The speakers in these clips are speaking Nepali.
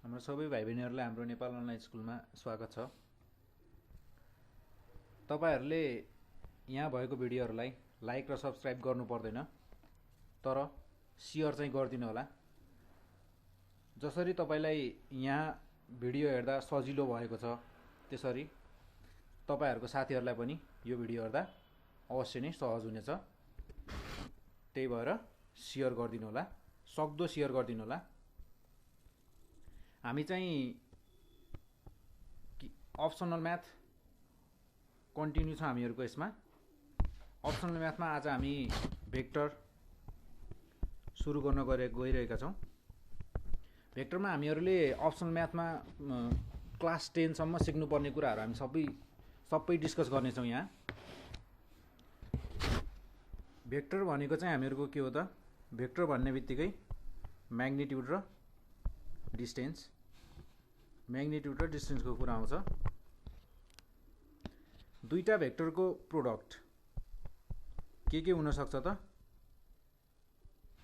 हाम्रो सबै भाइ बहिनीहरूलाई हाम्रो नेपाल अनलाइन स्कुलमा स्वागत छ। तपाईहरूले यहाँ भएको भिडियोहरूलाई लाइक र सब्सक्राइब गर्नु पर्दैन, तर सेयर चाहिँ गरिदिनु होला। जसरी तपाईँलाई यहाँ भिडियो हेर्दा सजिलो भएको छ, त्यसरी तपाईँहरूको साथीहरूलाई पनि यो भिडियो हेर्दा अवश्य नै सहज हुनेछ। त्यही भएर सेयर गरिदिनु होला, सक्दो सेयर गरिदिनु होला। हामी चाहिँ अप्सनल म्याथ कन्टिन्यू छ हामीहरूको यसमा। अप्सनल म्याथमा आज हामी भेक्टर सुरु गर्न गइरहेका छौँ। भेक्टरमा हामीहरूले अप्सनल म्याथमा क्लास 10 सम्म सिक्नुपर्ने कुराहरू हामी सबै डिस्कस गर्नेछौँ। यहाँ भेक्टर भनेको चाहिँ हामीहरूको के हो त, भेक्टर भन्ने बित्तिकै म्याग्निट्युड र डिस्टेन्सको कुरा आउँछ। दुईटा भेक्टरको प्रोडक्ट के हुन सक्छ त,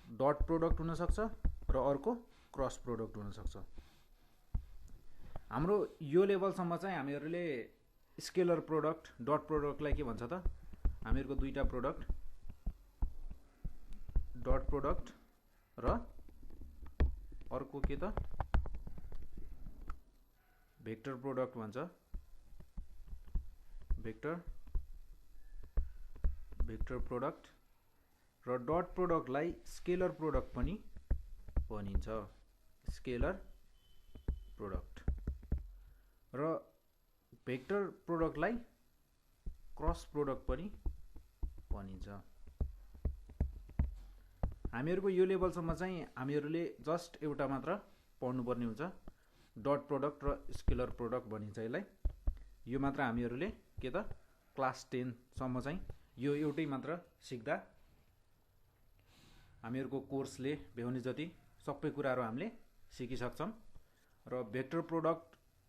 डट प्रोडक्ट हुन सक्छ र अर्को क्रस प्रोडक्ट हुन सक्छ। हाम्रो यो लेभलसम्म चाहिँ हामीहरूले स्केलर प्रोडक्ट, डट प्रोडक्टलाई के भन्छ त, हामीहरूको दुईटा प्रोडक्ट डट प्रोडक्ट र अर्को के त भेक्टर प्रोडक्ट भन्छ। भेक्टर प्रोडक्ट र डट प्रोडक्टलाई स्केलर प्रोडक्ट पनि भनिन्छ। स्केलर प्रोडक्ट र भेक्टर प्रोडक्टलाई क्रस प्रोडक्ट पनि भनिन्छ। हामीहरूको यो लेभलसम्म चाहिँ हामीहरूले जस्ट एउटा मात्र पढ्नुपर्ने हुन्छ, डट प्रोडक्ट र स्केलर प्रोडक्ट भनिन्छ यसलाई। यो मात्र हामीहरूले के त क्लास 10 सम्म चाहिँ यो एउटै मात्र सिक्दा हामीहरूको कोर्सले भ्याउने जति सबै कुराहरू हामीले सिकिसक्छौँ। र भेक्टर प्रोडक्ट,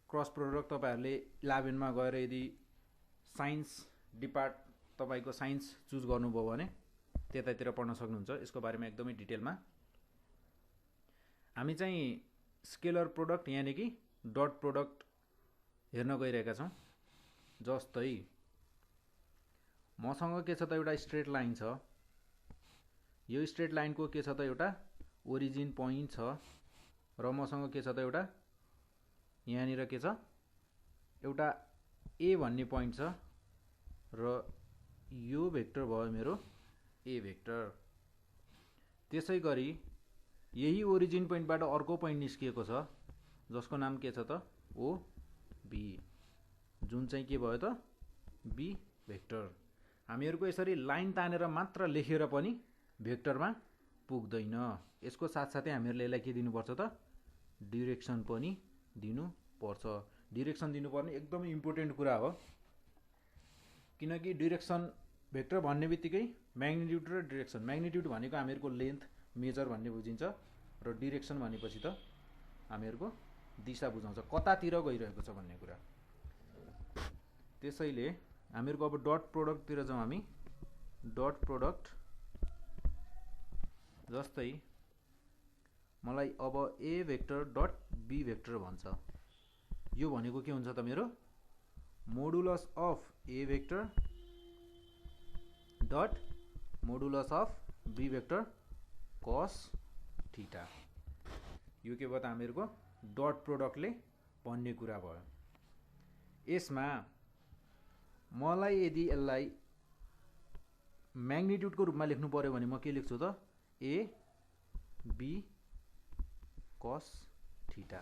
क्रस प्रोडक्ट तपाईँहरूले 11 मा गएर यदि साइन्स तपाईँको साइन्स चुज गर्नुभयो भने त्यतातिर पढ्न सक्नुहुन्छ। यसको बारेमा एकदमै डिटेलमा हामी चाहिँ स्केलर प्रोडक्ट यानि कि डट प्रोडक्ट हेर्न गइरहेका छौँ। जस्तै मसँग के छ त, एउटा स्ट्रेट लाइन छ। यो स्ट्रेट लाइनको के छ त, एउटा ओरिजिन पोइन्ट छ र मसँग के छ त, एउटा यहाँनिर के छ, एउटा ए भन्ने पोइन्ट छ र यो भेक्टर भयो मेरो ए भेक्टर। त्यसै गरी यही ओरिजिन पोइन्टबाट अर्को पोइन्ट निस्किएको छ जसको नाम के छ त, ओ बी, जुन चाहिँ के भयो त, बी भेक्टर। हामीहरूको यसरी लाइन तानेर मात्र लेखेर पनि भेक्टरमा पुग्दैन। यसको साथसाथै हामीहरूले यसलाई के दिनुपर्छ त, डिरेक्सन पनि दिनुपर्छ। डिरेक्सन दिनुपर्ने एकदमै इम्पोर्टेन्ट कुरा हो, किनकि डिरेक्सन भेक्टर भन्ने बित्तिकै म्याग्निट्युड र डिरेक्सन, म्याग्निट्युड भनेको हामीहरूको लेन्थ मेजर भन्ने बुझिन्छ र डिरेक्सन भनेपछि त हामीहरूको दिशा बुझाउँछ, कतातिर गइरहेको छ भन्ने कुरा। त्यसैले हामीहरूको अब डट प्रोडक्टतिर जाउँ हामी। डट प्रोडक्ट जस्तै मलाई अब A vector dot B vector भन्छ। यो भनेको के हुन्छ त, मेरो modulus of A vector dot modulus of B vector cos theta. यो के भयो त, हामीहरूको डट प्रोडक्टले भन्ने कुरा भयो। यसमा मलाई यदि यसलाई म्याग्निट्युडको रूपमा लेख्नु पर्यो भने म के लेख्छु त, ए बी कस थीटा।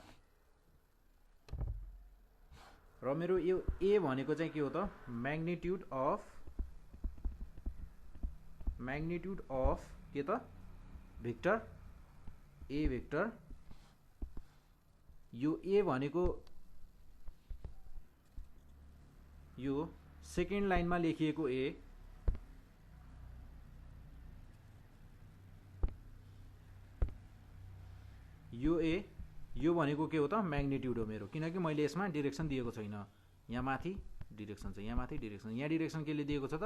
र मेरो यो ए भनेको चाहिँ के हो त, म्याग्निट्युड अफ के त, भेक्टर ए भेक्टर। यो ए भनेको यो सेकेन्ड लाइनमा लेखिएको ए, यो भनेको के हो त, म्याग्निट्युड हो मेरो, किनकि मैले यसमा डिरेक्सन दिएको छैन। यहाँ माथि डिरेक्सन छ, यहाँ माथि डिरेक्सन, यहाँ डिरेक्सन केले दिएको छ त,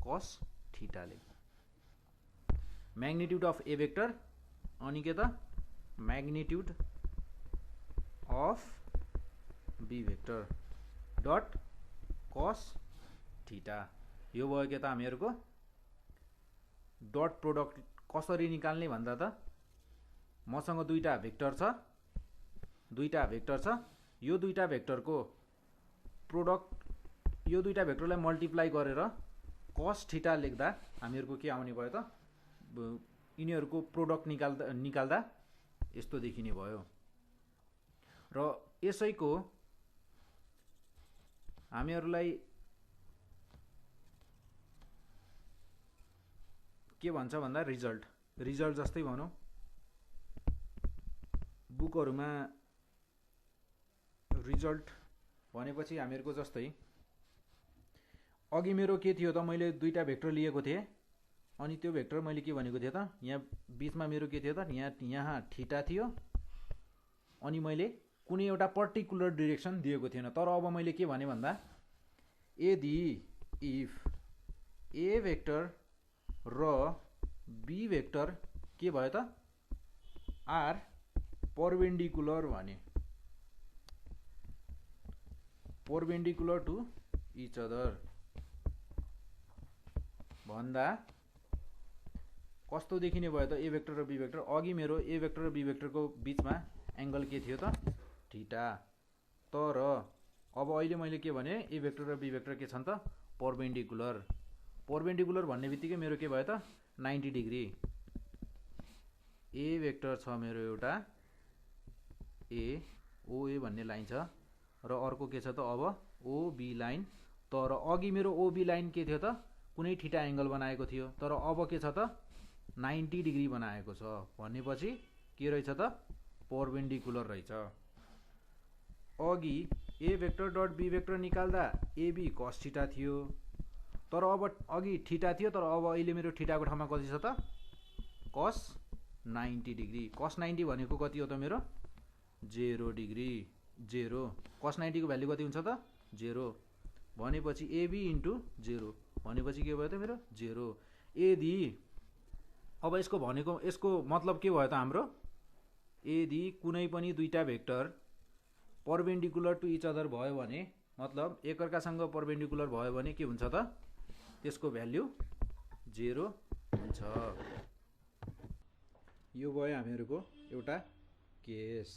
कस थीटाले। म्याग्निट्युड अफ ए भेक्टर अनि के त, magnitude of B vector dot cos theta. यो भयो के त हामीहरूको डट प्रोडक्ट कसरी निकाल्ने भन्दा त मसँग दुईटा भेक्टर छ, यो दुईटा भेक्टरको प्रोडक्ट, यो दुईटा भेक्टरलाई मल्टिप्लाई गरेर कस थीटा लेख्दा हामीहरूको के आउने भयो त यिनीहरूको प्रोडक्ट निकाल्दा यस्तो देखिने भयो। र यसैको हामीहरूलाई के भन्छ भन्दा रिजल्ट जस्तै भनौँ, बुकहरुमा रिजल्ट भनेपछि हामीहरूको जस्तै अघि मेरो के थियो त मैले दुईटा भेक्टर लिएको थिएँ अनि त्यो भेक्टर मैले के भनेको थिएँ त यहाँ बीचमा मेरो के थियो त यहाँ थीटा थियो अनि मैले कुनै एउटा पर्टिकुलर डाइरेक्सन दिएको थिएन। तर अब मैले के भने भन्दा यदि इफ ए भेक्टर र बी भेक्टर के भयो त आर परपेंडिकुलर भने, परपेंडिकुलर टु इच अदर भन्दा कस्तो देखिने भयो त ए भेक्टर र बी भेक्टर। अघि मेरो ए भेक्टर र बी भेक्टरको बीचमा एंगल के थियो त थीटा, तर अब अहिले मैले के भने ए भेक्टर र बी भेक्टर के छन् त परपेंडिकुलर। परपेंडिकुलर भन्ने बित्तिकै मेरो के भयो त 90 डिग्री। ए भेक्टर छ मेरो एउटा ए ओए भन्ने लाइन छ र अर्को के छ त अब ओबी लाइन। तर अघि मेरो ओबी लाइन के थियो त कुनै थीटा एंगल बनाएको थियो, तर अब के छ त 90 डिग्री बनाएको छ भनेपछि के रहेछ त परपेंडिकुलर रहेछ। अघि ए भेक्टर डट बी भेक्टर निकाल्दा एबी कस थीटा थियो, तर अब अघि थीटा थियो तर अब अहिले मेरो थीटाको ठाउँमा कति छ त कस 90 डिग्री। कस 90 भनेको कति हो त मेरो 0 डिग्री, 0। कस 90 को भ्यालु कति हुन्छ त 0 भनेपछि एबी इन्टु 0 भनेपछि के भयो त मेरो 0। यदि अब यसको भनेको यसको मतलब के भयो त हाम्रो यदि कुनै पनि दुईटा vector perpendicular to each other भयो भने मतलब एकअर्कासँग परपेंडिकुलर भयो भने के हुन्छ त त्यसको भ्यालु 0 हुन्छ। यो भयो हामीहरूको एउटा केस।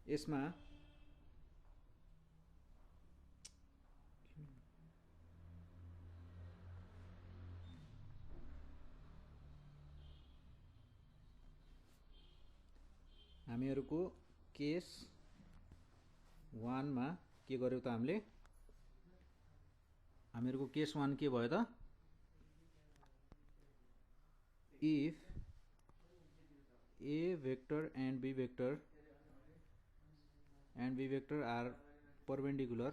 यसमा हामीहरूको केस 1 मा के गर्यो त हामीले हामीहरूको केस 1 के भयो त if A vector and B vector are perpendicular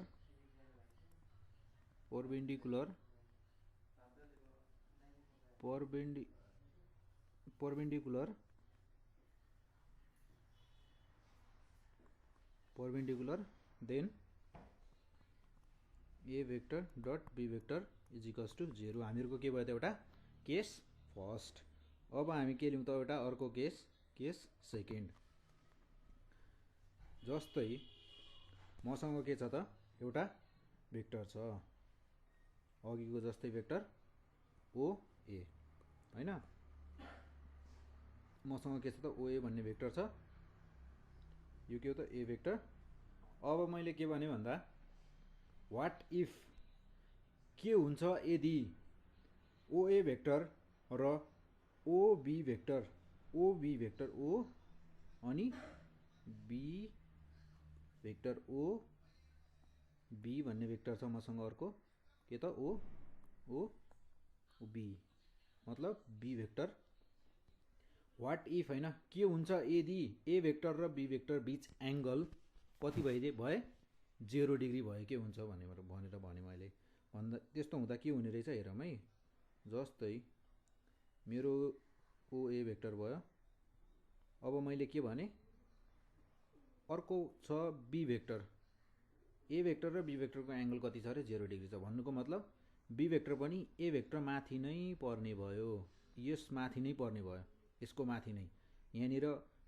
then A vector dot B vector is equals to 0। हामीहरूको के भयो त एउटा केस फर्स्ट। अब हामी के लिउँ त एउटा अर्को केस सेकेन्ड। जस्तै मसँग के छ त एउटा भेक्टर छ अघिको जस्तै भेक्टर ओए हैन, मसँग के छ त ओए भन्ने भेक्टर छ, यो के हो त ए भेक्टर। अब मैले के भने भन्दा व्हाट इफ के हुन्छ यदि ओए भेक्टर र ओबी भेक्टर ओ अनि बी भेक्टर ओ बी भन्ने भेक्टर छ मसँग अर्को के त ओ बी मतलब बी भेक्टर। व्हाट इफ हैन के हुन्छ यदि ए भेक्टर र बी भेक्टर बीच एंगल कति भए 0 डिग्री भयो के हुन्छ भनेर भने मैले भन्दा त्यस्तो हुँदा के हुने रहेछ हेरौँ है। जस्तै मेरो ओए भेक्टर भयो, अब मैले के भने अर्को छ बी भेक्टर, ए भेक्टर र बी भेक्टरको एंगल कति छ रे 0 डिग्री छ भन्नुको मतलब बी भेक्टर पनि ए भेक्टर माथि नै पर्ने भयो, यस माथि नै पर्ने भयो, यसको माथि नै। यहाँनिर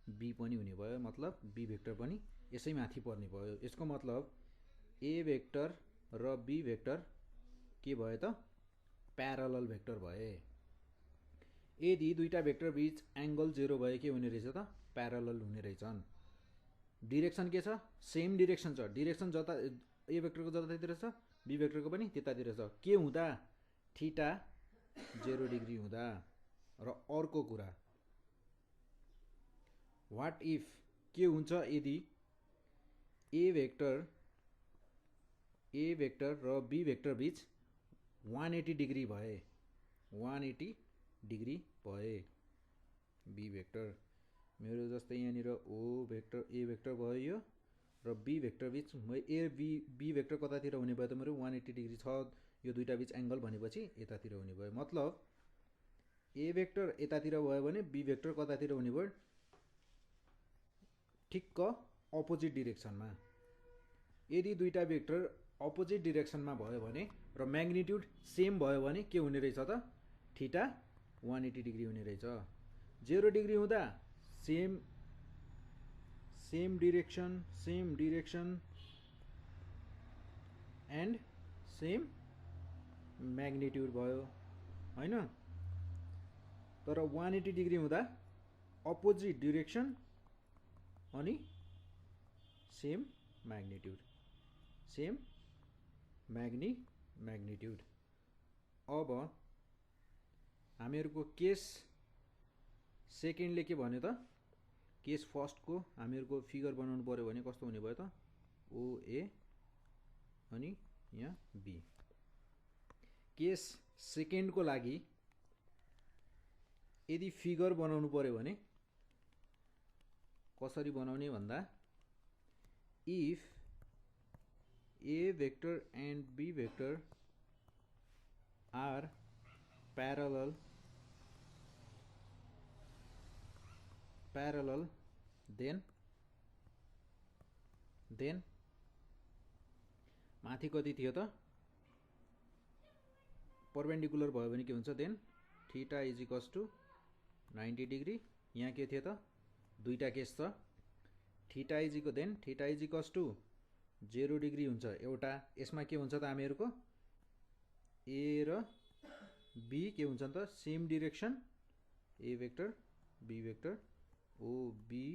बी पनि हुने भयो, मतलब बी भेक्टर पनि यसै माथि पर्ने भयो। यसको मतलब ए भेक्टर र बी भेक्टर के भयो त प्यारलल भेक्टर भए। यदि दुईटा भेक्टर बीच एंगल 0 भए के हुने रहेछ त प्यारलल हुने रहेछन्। डिरेक्सन के छ सेम डिरेक्सन छ, डिरेक्सन जता ए भेक्टरको जतातिर छ बी भेक्टरको पनि त्यतातिर छ। के हुँदा थीटा 0 डिग्री हुँदा। र अर्को कुरा व्हाट इफ के हुन्छ यदि ए भेक्टर र बी भेक्टर बीच 180 डिग्री भए, 180 डिग्री भए बी भेक्टर मेरो जस्तै यहाँनिर ओ भेक्टर ए भेक्टर भयो यो र बी भेक्टर बीच बी भेक्टर कतातिर हुने भयो त मेरो 180 डिग्री छ, यो दुईटा बीच एंगल भनेपछि यतातिर हुने भयो। मतलब ए भेक्टर यतातिर भयो भने बी भेक्टर कतातिर हुने भयो ठिक्क अपोजिट डिरेक्सनमा। यदि दुईटा भेक्टर अपोजिट डिरेक्सनमा भयो भने र म्याग्निट्युड सेम भयो भने के हुने रहेछ त थीटा 180 डिग्री हुने रहेछ। 0 डिग्री हुँदा same direction and same magnitude भयो हैन। तर 180 डिग्री हुँदा अपोजिट डिरेक्सन अनि सेम म्याग्निट्युड। अब हामीहरूको केस सेकेन्डले के भन्यो त केस फर्स्टको हामीहरूको फिगर बनाउनु पर्यो भने कस्तो हुने भयो त ओए अनि यहाँ बी। केस सेकेन्डको लागि यदि फिगर बनाउनु पर्यो भने कसरी बनाउने भन्दा if A vector and B vector are parallel then माथि कति थियो त परपेन्डिकुलर भयो भने के हुन्छ then theta is equals to 90 degree. यहाँ के थियो त दुईटा केस छ theta is equals to 0 degree हुन्छ एउटा। यसमा के हुन्छ त हामीहरूको ए र बी के हुन्छ त same direction A vector B vector O B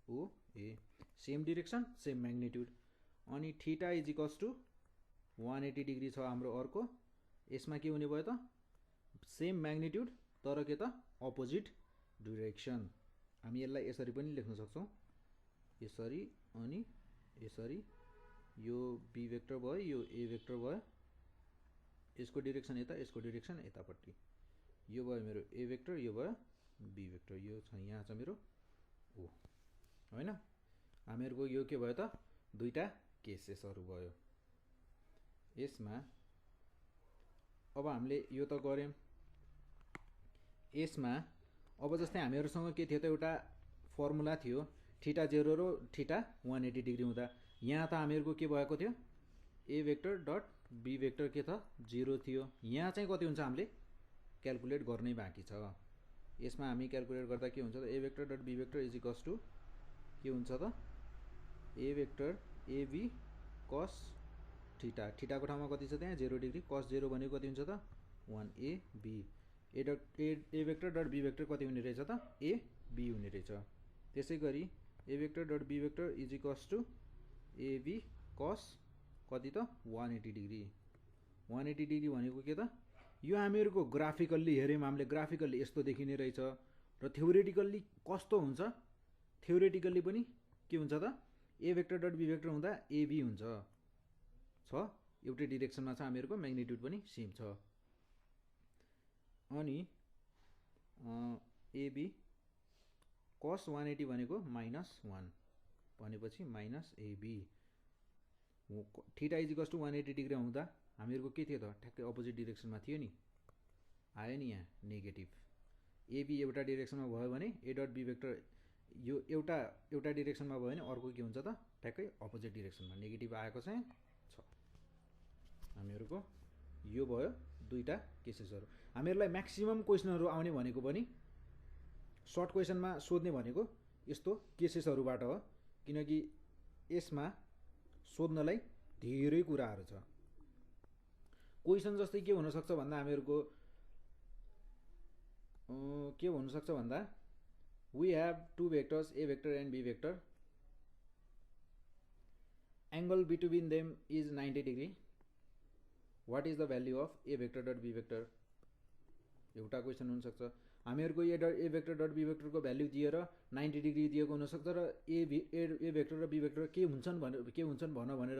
O A same direction same magnitude. अनि theta is equals to 180 degree छ हाम्रो अर्को। यसमा के हुने भयो त सेम म्याग्निट्युड तर के त अपोजिट डिरेक्सन। हामी यसलाई यसरी पनि लेख्न सक्छौँ यसरी अनि यसरी। यो बी भेक्टर भयो यो ए भेक्टर भयो, यसको डिरेक्सन यता यसको डिरेक्सन यतापट्टि। यो भयो मेरो ए भेक्टर यो भयो बी भेक्टर, यो छ यहाँ छ मेरो ओ हैन। हामीहरूको यो के भयो त दुईटा केसेसहरू भयो। यसमा अब हामीले यो त गऱ्यौँ। यसमा अब जस्तै हामीहरूसँग के थियो त एउटा फर्मुला थियो थीटा 0 र थीटा 180 डिग्री हुँदा। यहाँ त हामीहरूको के भएको थियो ए भेक्टर डट बी भेक्टर के त 0 थियो। यहाँ चाहिँ कति हुन्छ हामीले क्याल्कुलेट गर्नै बाँकी छ। यसमा हामी क्याल्कुलेट गर्दा के हुन्छ त A vector dot B vector is equals to के हुन्छ त A vector AB cos theta, थीटाको ठाउँमा कति छ त्यहाँ 0 डिग्री, कस 0 भनेको कति हुन्छ त 1AB। A vector dot B vector कति हुने रहेछ त एबी हुने रहेछ। त्यसै गरी A vector dot B vector is equals to AB cos कति त 180 डिग्री। 180 डिग्री भनेको के त यो हामीहरूको ग्राफिकल्ली हेऱ्यौँ हामीले ग्राफिकल्ली यस्तो देखिने रहेछ र थ्योरेटिकल्ली कस्तो हुन्छ थ्योरेटिकल्ली पनि के हुन्छ त A vector dot B vector हुँदा एबी हुन्छ एउटै डिरेक्सनमा छ हामीहरूको म्याग्निट्युड पनि सेम छ। अनि एबी कस 180 भनेको -1 भनेपछि minus AB. Theta is equals to 180 degree हुँदा हामीहरूको के थियो त ठ्याक्कै अपोजिट डिरेक्सनमा थियो नि, आयो नि यहाँ नेगेटिभ। एबी एउटा डिरेक्सनमा भयो भने ए डट बी भेक्टर यो एउटा डिरेक्सनमा भयो भने अर्को के हुन्छ त ठ्याक्कै अपोजिट डिरेक्सनमा नेगेटिभ आएको चाहिँ छ। हामीहरूको यो भयो दुईटा केसेसहरू। हामीहरूलाई म्याक्सिमम क्वेसनहरू आउने भनेको पनि सर्ट क्वेसनमा सोध्ने भनेको यस्तो केसेसहरुबाट हो, किनकि यसमा सोध्नलाई धेरै कुराहरु छ। क्वेशन जस्तै के हुन सक्छ भन्दा हामीहरुको के हुन सक्छ भन्दा we have two vectors a vector and b vector, angle between them is 90 degree, what is the value of a vector dot b vector? एउटा क्वेशन हुन सक्छ। हामीहरुको A vector dot B vector को भ्यालु दिएर 90 डिग्री दिएको हुन सक्छ र ए भेक्टर र बी भेक्टर के हुन्छन् भनेर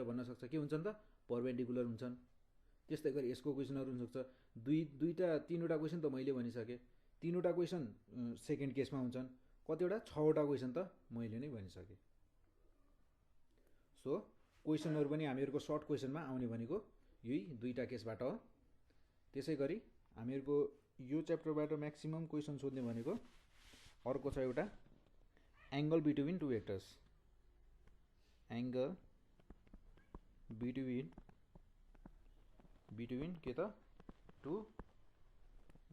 भन्न सक्छ। के हुन्छन् त? परपेन्डिकुलर हुन्छन्। त्यस्तै गरी यसको क्वेशनहरु हुन सक्छ। तीनवटा क्वेशन त मैले भनिसके। तीनवटा क्वेशन सेकेन्ड केसमा हुन्छन्। कतिवटा? 6वटा क्वेशन त मैले नै भनिसके। सो क्वेशनहरु पनि हामीहरुको सर्ट क्वेशनमा आउने भनेको यही दुईटा केसबाट हो। त्यसैगरी हामीहरुको यो च्याप्टरबाट म्याक्सिमम क्वेशन सोध्ने भनेको अर्को छ एउटा angle between two vectors. Angle between के त टु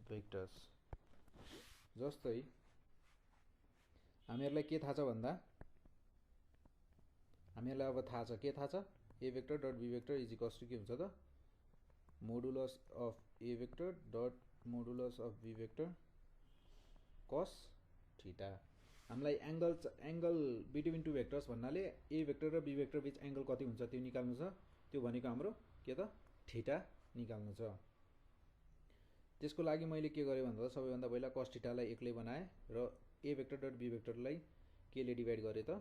भेक्टर्स। जस्तै हामीहरुलाई के थाहा छ भन्दा हामीहरुलाई अब थाहा छ के थाहा छ? A vector dot B vector is equals to के हुन्छ त? Modulus of A vector dot modulus of B vector cos theta. हामीलाई एंगल बिट्विन टु भेक्टर्स भन्नाले ए भेक्टर र बी भेक्टर बीच एंगल कति हुन्छ त्यो निकाल्नु छ। त्यो भनेको हाम्रो के त? थीटा निकाल्नु छ। त्यसको लागि मैले के गरे भन्दा सबैभन्दा पहिला cos थीटालाई एक्लै बनाए र ए भेक्टर डट बी भेक्टरलाई के ले डिभाइड गरे त?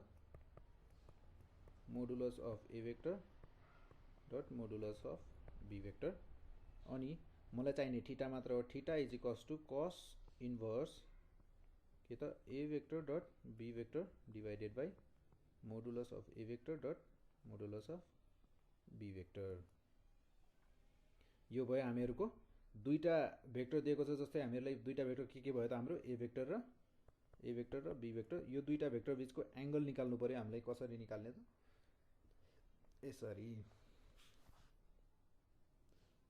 Modulus of A vector dot modulus of B vector. अनि मलाई चाहिने थीटा मात्र हो। Theta is equals to cos inverse के त A vector dot B vector divided by modulus of A vector dot modulus of B vector. यो भयो हामीहरुको दुईटा भेक्टर दिएको छ। जस्तै हामीहरुलाई दुईटा भेक्टर के भयो त? हाम्रो ए भेक्टर र बी भेक्टर। यो दुईटा भेक्टर बीचको एंगल निकाल्नु पर्यो। हामीलाई कसरी निकाल्ने त? यसरी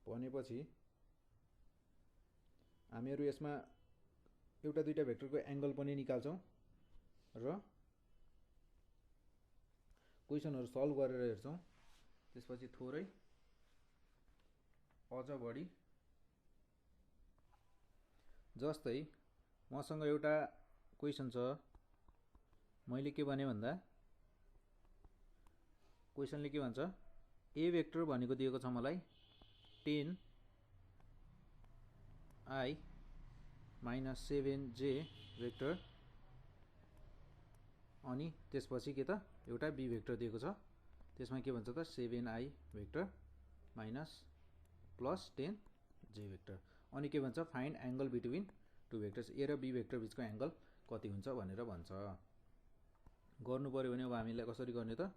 भनेपछि हामीहरु यसमा एउटा दुईटा भेक्टरको एंगल पनि निकाल्छौं र क्वेशनहरु सल्भ गरेर हेर्छौं। त्यसपछि थोरै अझ बढी जस्तै मसँग एउटा क्वेशन छ। मैले के भने भन्दा क्वेशनले के भन्छ? ए भेक्टर भनेको दिएको छ मलाई 10i माइनस 7j भेक्टर। अनि त्यसपछि के त? एउटा बी भेक्टर दिएको छ। त्यसमा के भन्छ त? 7i vector minus plus 10j vector. अनि के भन्छ? Find angle between two vectors. A र बी भेक्टर बीचको एंगल कति हुन्छ भनेर भन्छ। गर्नु पर्यो भने अब हामीलाई कसरी गर्ने त?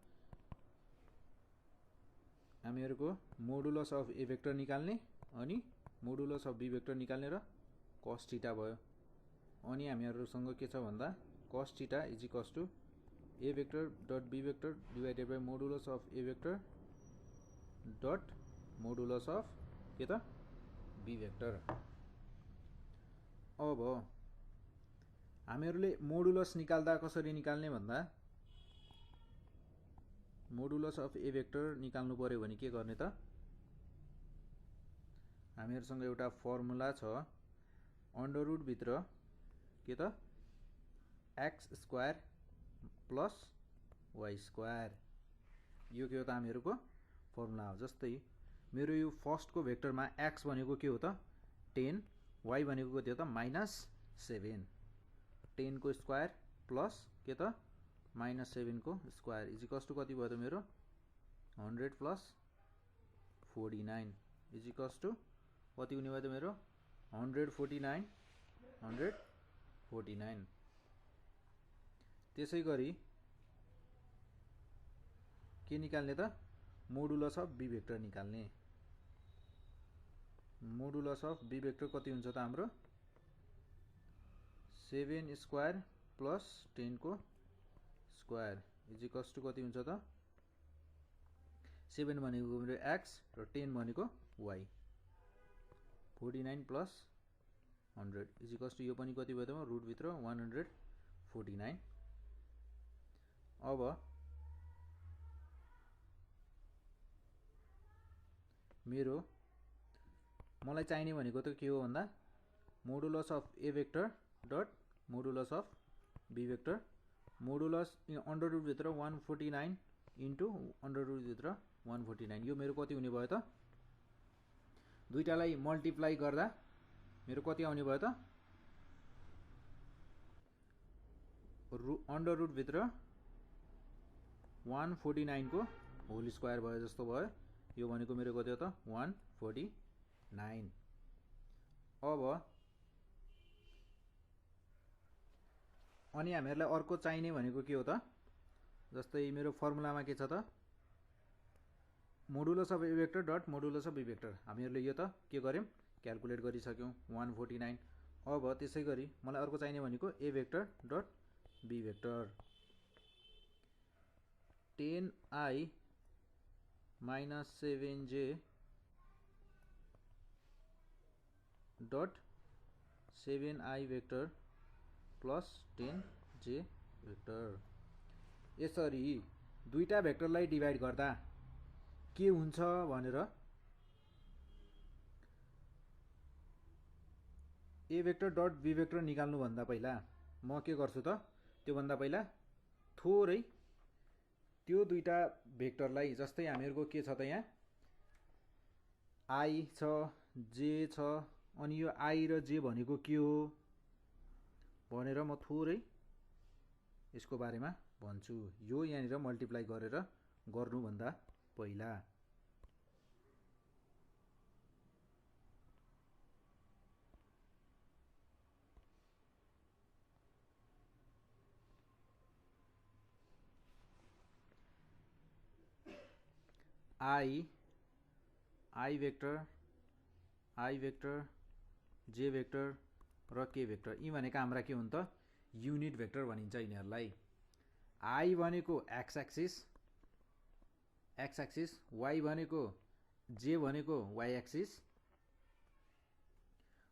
हामीहरुको मोडुलस अफ ए भेक्टर निकाल्ने अनि मोडुलस अफ बी भेक्टर निकाल्ने र cos थीटा भयो। अनि हामीहरुसँग के छ भन्दा cos theta is equals to A vector dot B vector divided by modulus of A vector dot modulus of के त? B vector. अब हामीहरुले मोडुलस निकाल्दा कसरी निकाल्ने भन्दा मोडुलस अफ ए भेक्टर निकाल्नु पर्यो भने के गर्ने त? हामीहरुसँग एउटा फर्मुला छ। अंडर रुट भित्र के त? x square plus y square. यो के हो त? हामीहरुको फर्मुला हो। जस्तै मेरो यो फर्स्ट को भेक्टरमा x भनेको के हो त? 10, y भनेको कति हो त? -7। 10 को स्क्वायर प्लस के त? -7 को स्क्वायर इज इक्वल्स टु कति भयो त मेरो? 100 प्लस 49 इज इक्वल्स टु कति हुने भयो त मेरो? 149। त्यसैगरी के निकाल्ने त? मोडुलस अफ बी भेक्टर निकाल्ने। मोडुलस अफ बी भेक्टर कति हुन्छ त हाम्रो? 7 स्क्वायर प्लस 10 को स्क्वायर इज इक्वल्स टु कति हुन्छ त? 7 भनेको मेरो x र 10 भनेको y। 49 plus 100 is equals to यो पनि कति भयो त? रुट भित्र 149 अब मेरो मलाई चाहिने भनेको त के हो भन्दा modulus of A vector dot modulus of B vector modulus under root भित्र 149 इन्टु अंडर रुट भित्र 149 यो मेरो कति हुने भयो त दुईटालाई मल्टिप्लाई गर्दा मेरो कति आउने भयो त अंडर रुट भित्र 149 को होल स्क्वायर भयो जस्तो भयो यो भनेको मेरो कति हो त 149 अब अनि हामीहरुलाई अर्को चाहिने भनेको के हो त जस्तै मेरो फर्मुलामा के छ त modulus of A vector dot modulus of B vector हामीहरुले यो त के गर्यौं क्याल्कुलेट गरिसक्यौं 149 अब त्यसैगरी मलाई अर्को चाहिने भनेको ए vector dot B vector 10i minus 7j dot 7i vector plus 10j vector यसरी दुईटा भेक्टरलाई डिभाइड गर्दा के हुन्छ भनेर ए भेक्टर डट बी भेक्टर निकाल्नु भन्दा पहिला म के गर्छु त त्यो भन्दा पहिला थोरै त्यो दुईटा भेक्टरलाई जस्तै हामीहरुको के छ त यहाँ आई छ जे छ अनि यो आई र जे भनेको के हो भनेर म थोरै यसको बारेमा भन्छु यो यहाँनिर मल्टिप्लाई गरेर गर्नु भन्दा पहिला आई भेक्टर जे भेक्टर र के भेक्टर यी भनेका हाम्रा के हुन् त युनिट भेक्टर भनिन्छ यिनीहरुलाई आई भनेको एक्स एक्सिस वाई भनेको जे भनेको वाई एक्सिस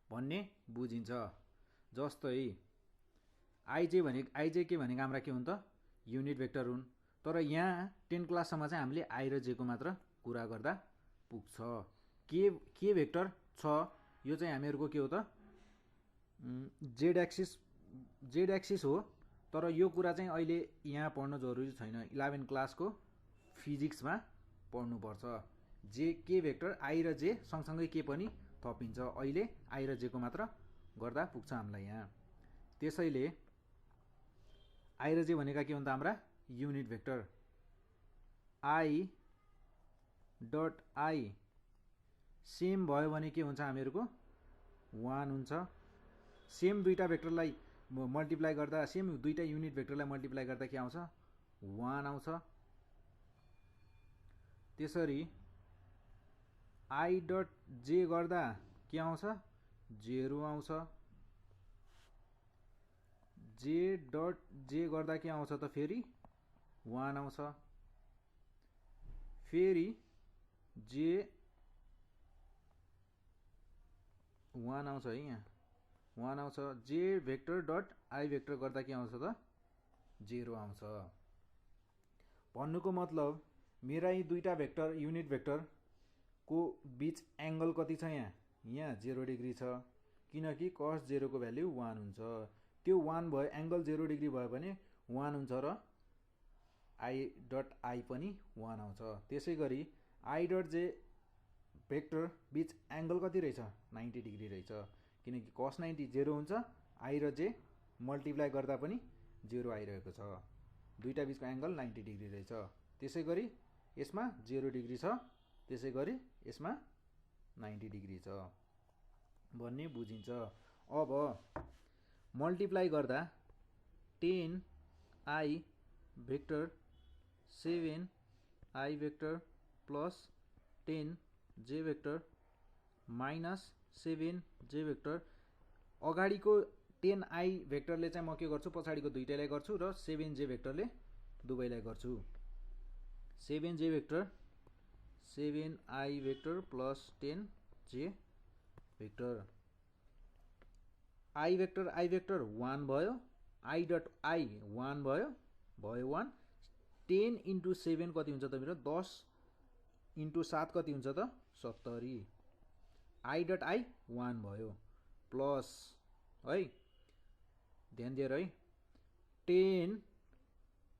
भन्ने बुझिन्छ जस्तै आइजे के भनेको हाम्रा के हुन् त युनिट भेक्टर हुन् तर यहाँ 10 क्लाससम्म चाहिँ हामीले आई र जे को मात्र कुरा गर्दा पुग्छ के भेक्टर छ यो चाहिँ हामीहरुको के हो त जेड एक्सिस हो तर यो कुरा चाहिँ अहिले यहाँ पढ्न जरुरी छैन 11 क्लासको फिजिक्समा पढ्नु पर्छ जे के भेक्टर आई र जे सँगसँगै के पनि थपिन्छ अहिले आई र जे को मात्र गर्दा पुग्छ हामीलाई यहाँ त्यसैले आई र जे भनेका के हुन् त हाम्रा unit vector I dot I same भयो भने के हुन्छ हामीहरुको 1 हुन्छ सेम दुईटा भेक्टरलाई मल्टिप्लाई गर्दा सेम दुईटा युनिट भेक्टरलाई मल्टिप्लाई गर्दा के आउँछ 1 आउँछ त्यसरी आई डट जे गर्दा के आउँछ 0 आउँछ जे डट जे गर्दा के आउँछ त फेरि 1 आउँछ फेरि जे 1 आउँछ है यहाँ 1 आउँछ जे भेक्टर डट आई भेक्टर गर्दा के आउँछ त 0 आउँछ भन्नुको मतलब मेरा यी दुईटा भेक्टर युनिट भेक्टर को बीच एंगल कति छ यहाँ 0 डिग्री छ किनकि cos 0 को भ्यालु 1 हुन्छ त्यो 1 भयो एंगल 0 डिग्री भयो भने 1 हुन्छ र आई डट आई पनि 1 आउँछ त्यसैगरी आई डट जे भेक्टर बीच एंगल कति रहेछ 90 डिग्री रहेछ किनकि cos 90 0 हुन्छ आई र जे मल्टिप्लाई गर्दा पनि 0 आइरहेको छ दुईटा बीचको एंगल 90 डिग्री रहेछ त्यसैगरी यसमा 0 डिग्री छ त्यसैगरी यसमा 90 डिग्री छ भन्ने बुझिन्छ अब मल्टिप्लाई गर्दा 10 I vector 7 I vector plus 10 जे भेक्टर माइनस 7 जे भेक्टर अगाडिको 10 आई भेक्टरले चाहिँ म के गर्छु पछाडिको दुईटैलाई गर्छु र 7 जे भेक्टरले दुवैलाई गर्छु 7 जे भेक्टर 7 आई भेक्टर प्लस 10 जे भेक्टर आई भेक्टर 1 भयो आई डट आई 1 भयो 1 10 इन्टु 7 कति हुन्छ त मेरो 10 इन्टु 7 कति हुन्छ त 70 आई डट आई 1 भयो प्लस है ध्यान दिएर है 10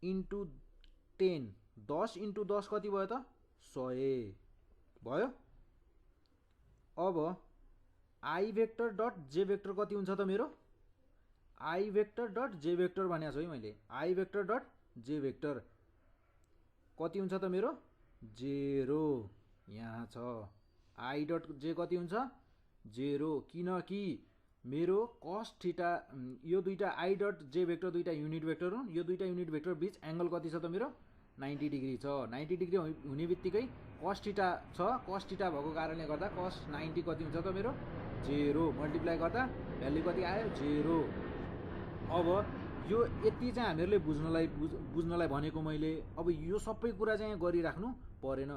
इन्टु 10 10 इन्टु 10 कति भयो त 100 भयो। अब आई भेक्टर डट जे भेक्टर कति हुन्छ त मेरो आई भेक्टर डट जे भेक्टर भनेको छु है मैले आई भेक्टर डट जे भेक्टर कति हुन्छ त मेरो 0 यहाँ छ आई डट जे कति हुन्छ 0 किनकि मेरो कस थीटा यो दुईटा आई डट जे भेक्टर दुईटा युनिट भेक्टर हुन् यो दुईटा युनिट भेक्टर बीच एंगल कति छ त मेरो 90 डिग्री छ 90 डिग्री हुने बित्तिकै कस थीटा छ कस थीटा भएको कारणले गर्दा कस 90 कति हुन्छ त मेरो 0 मल्टिप्लाई गर्दा भ्यालु कति आयो 0। अब यो यति चाहिँ हामीहरूले बुझ्नलाई भनेको मैले। अब यो सबै कुरा चाहिँ गरिराख्नु परेन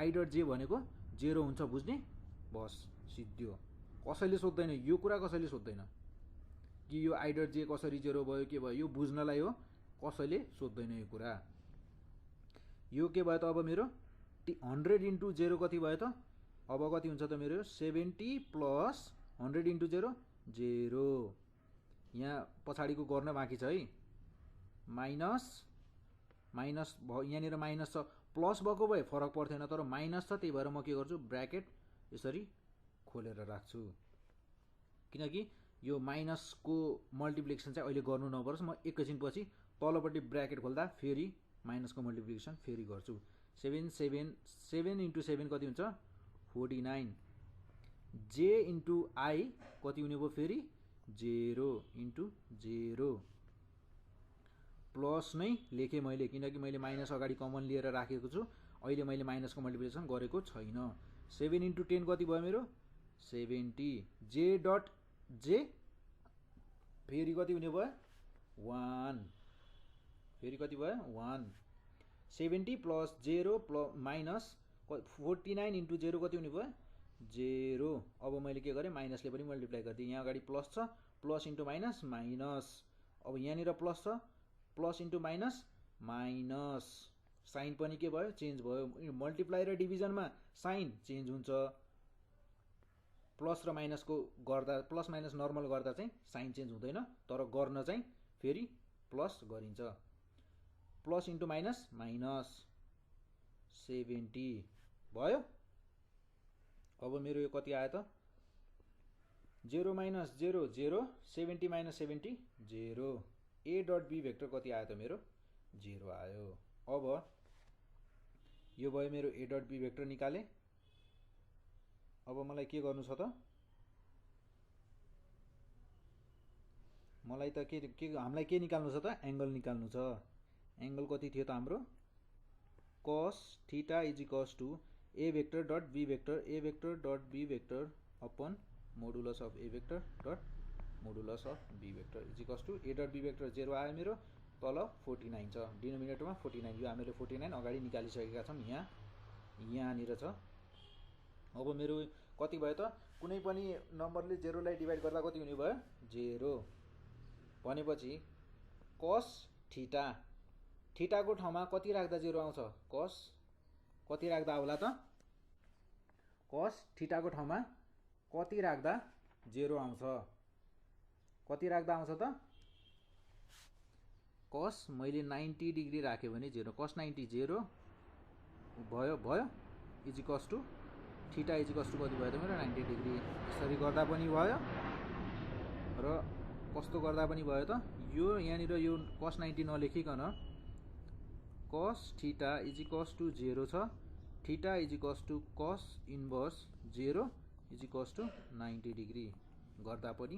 आई डट जे भनेको 0 हुन्छ बुझ्ने बस सिद्धियो कसैले सोध्दैन यो कुरा कसैले सोध्दैन कि यो आई डट जे कसरी 0 भयो के भयो यो बुझ्नलाई हो कसैले सोध्दैन यो कुरा। यो के भयो त अब मेरो 100 इन्टु 0 कति भयो त अब कति हुन्छ त मेरो 70 प्लस 100 इन्टु 0 0 यहाँ पछाडिको गर्न बाँकी छ है माइनस माइनस यहाँनिर माइनस छ प्लस भएको भए फरक पर्थेन तर माइनस छ त्यही भएर म के गर्छु ब्र्याकेट यसरी खोलेर राख्छु किनकि यो माइनसको मल्टिप्लिकेसन चाहिँ अहिले गर्नु नपरोस् म एकैछिनपछि तलपट्टि ब्र्याकेट खोल्दा फेरि माइनसको मल्टिप्लिकेसन फेरि गर्छु 7 इन्टु 7 कति हुन्छ 49 जे इन्टु आई कति हुने भयो फेरि 0 इन्टु 0 प्लस नै लेखेँ मैले किनकि मैले माइनस अगाडि कमन लिएर राखेको छु अहिले मैले माइनसको मल्टिप्लिकेसन गरेको छैन 7 इन्टु 10 कति भयो मेरो 70 जे डट जे फेरि कति हुने भयो 1 फेरि कति भयो 1 70 प्लस 0 प्लस माइनस 49 इन्टु 0 कति हुने भयो 0। अब मैले के गरेँ माइनसले पनि मल्टिप्लाई गरिदिएँ यहाँ अगाडि प्लस छ प्लस इन्टु माइनस माइनस अब यहाँनिर प्लस छ plus into minus minus sign पनि के भयो चेन्ज भयो मल्टिप्लाई र डिभिजनमा साइन चेन्ज हुन्छ प्लस र माइनसको गर्दा प्लस माइनस नर्मल गर्दा चाहिँ साइन चेन्ज हुँदैन तर गर्न चाहिँ फेरि प्लस गरिन्छ प्लस इन्टु माइनस माइनस 70 भयो। अब मेरो यो कति आयो त 0 माइनस 0 0 70 माइनस 70 0 ए डट बी भेक्टर कति आयो त मेरो 0 आयो। अब यो भयो मेरो ए डट बी भेक्टर निकाले। अब मलाई के गर्नु छ त मलाई त के हामीलाई के निकाल्नु छ त एंगल निकाल्नु छ एंगल कति थियो त हाम्रो cos theta is equals to A vector dot B vector A vector dot B vector upon modulus of A vector dot modulus of B vector is equals to A dot B vector 0 आयो मेरो तल 49 छ डिनोमिनेटरमा 49 यो हामीले 49 अगाडि निकालिसकेका छौं यहाँनिर छ। अब मेरो कति भयो त कुनै पनि नम्बरले 0 लाई डिभाइड गर्दा कति हुने भयो 0 भनेपछि cos थीटा थीटाको ठाउँमा कति राख्दा 0 आउँछ cos कति राख्दा होला त cos थीटाको ठाउँमा कति राख्दा 0 आउँछ कति राख्दा आउँछ त cos मैले 90 डिग्री राखे भने 0 cos 90 0 भयो is equals to theta is equals to कति भयो त मेरो 90 डिग्री यसरी गर्दा पनि भयो र कस्तो गर्दा पनि भयो त यो यहाँनिर यो cos 90 नलेखिकन cos theta is equals to 0 छ theta is equals to cos inverse 0 is equals to 90 degree गर्दा पनि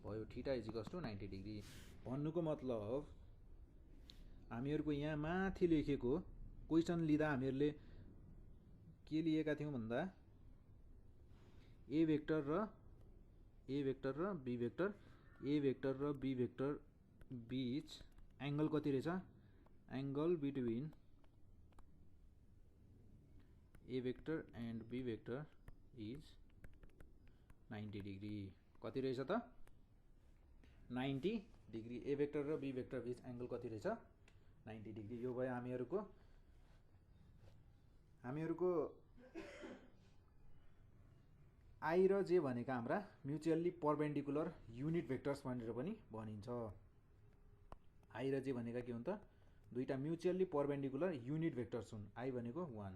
भयो theta is equals to 90 degree भन्नुको मतलब हामीहरुको यहाँ माथि लेखेको क्वेशन लिँदा हामीहरुले के लिएका थियौं भन्दा ए भेक्टर र बी भेक्टर ए भेक्टर र बी भेक्टर बीच एंगल कति रहेछ angle between A vector and B vector is 90 degree कति रहेछ त 90 डिग्री ए भेक्टर र बी भेक्टर बीच एंगल कति रहेछ 90 डिग्री। यो भयो हामीहरूको आई र जे भनेका हाम्रा म्युचुअल्ली परपेन्डिकुलर युनिट भेक्टर्स भनेर पनि भनिन्छ। आई र जे भनेका के हुन् त? दुईटा म्युचुअल्ली परपेन्डिकुलर युनिट भेक्टर्स हुन्। आई भनेको 1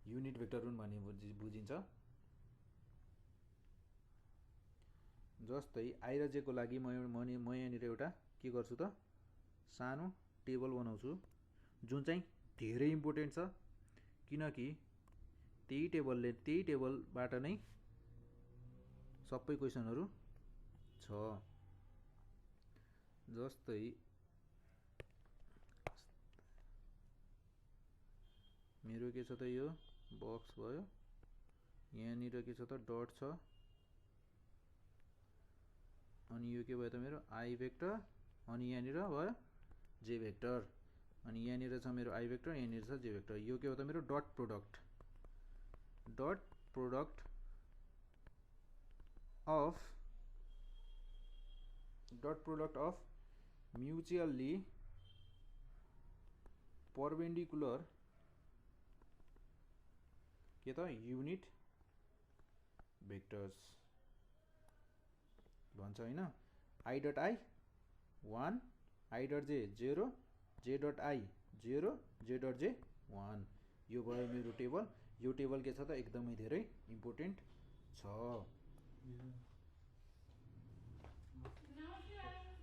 युनिट भेक्टर हुन् भन्ने बुझिन्छ। जस्तै आई र जे को लागि म यहाँनिर एउटा के गर्छु त, सानो टेबल बनाउँछु जुन चाहिँ धेरै इम्पोर्टेन्ट छ, किनकि त्यही टेबलबाट नै सबै क्वेसनहरू छ। जस्तै मेरो के छ त, यो बक्स भयो, यहाँनिर के छ त डट छ, अनि यो के भयो त मेरो आई भेक्टर, अनि यहाँनिर भयो जे भेक्टर, अनि यहाँनिर छ मेरो आई भेक्टर, यहाँनिर छ जे भेक्टर। यो के हो त मेरो डट प्रोडक्ट अफ म्युचुअल्ली परपेन्डिकुलर के त युनिट भेक्टर्स भन्छ हैन। I dot I 1, I dot जे 0, जे डट आई 0, जे डट जे 1। यो भयो मेरो टेबल। यो टेबल के छ त एकदमै धेरै इम्पोर्टेन्ट छ।